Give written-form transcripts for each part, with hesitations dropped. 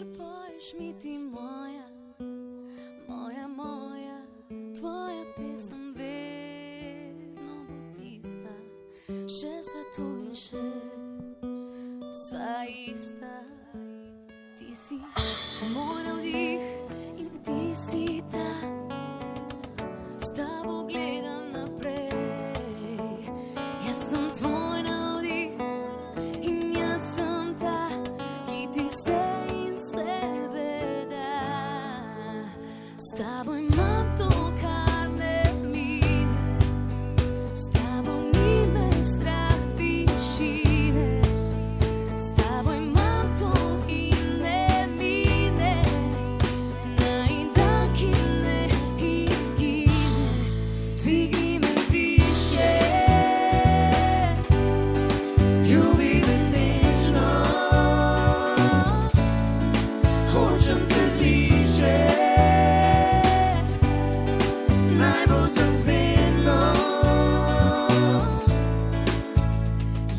večer poješ mi ti moja, moja, moja, tvoja pesem vedno bo tista, še svetu in še sva ista. Ti si moj navdih in ti si ta, s tabo gledam naprej. Jaz sem tvoj navdih in jaz sem ta, ki ti vse in sebe da. S tabo imam to, kar ne mine, s tabo ni me strah višine, s tabo imam to in ne mine, naj dan, ki ne izgine. Dvigni me više, ljubi me nežno, hočem te bliže, naj bo za vedno.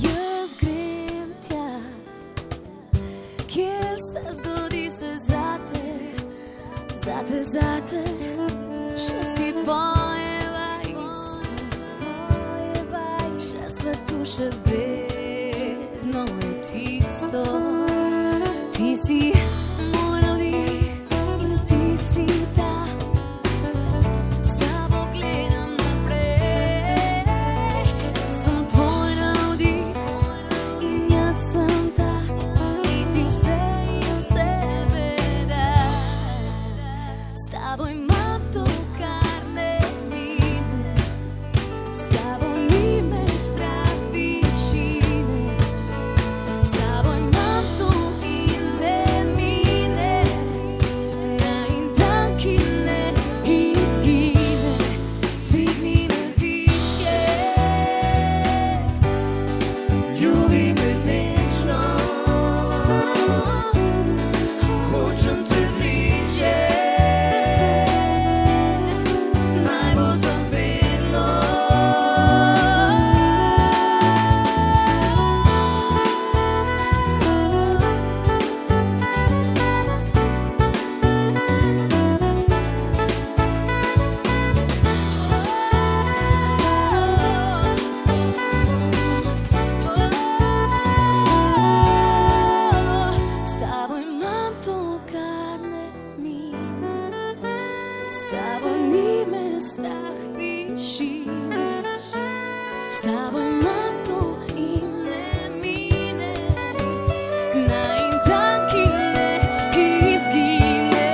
Jaz grem tja, kjer se zgodi se zate, zate, zate, še si pojeva isto, še svetu še vedno je tisto. Ti si moj navdih in ti si ta, s tabo gledam naprej. Jaz sem tvoj navdih in jaz sem ta, ki ti vse in sebe da. S tabo imam to, kar ne mine, s tabo ni me strah višine, s tabo imam to in ne mine, naj dan, ki ne izgine. Dvigni me više, ljubi me nežno, hočem te bliže, naj bo za vedno. S tabo imam to, kar ne mine, s tabo ni me strah višine, s tabo imam to in ne mine, naj dan, ki ne izgine.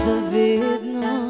Zavedno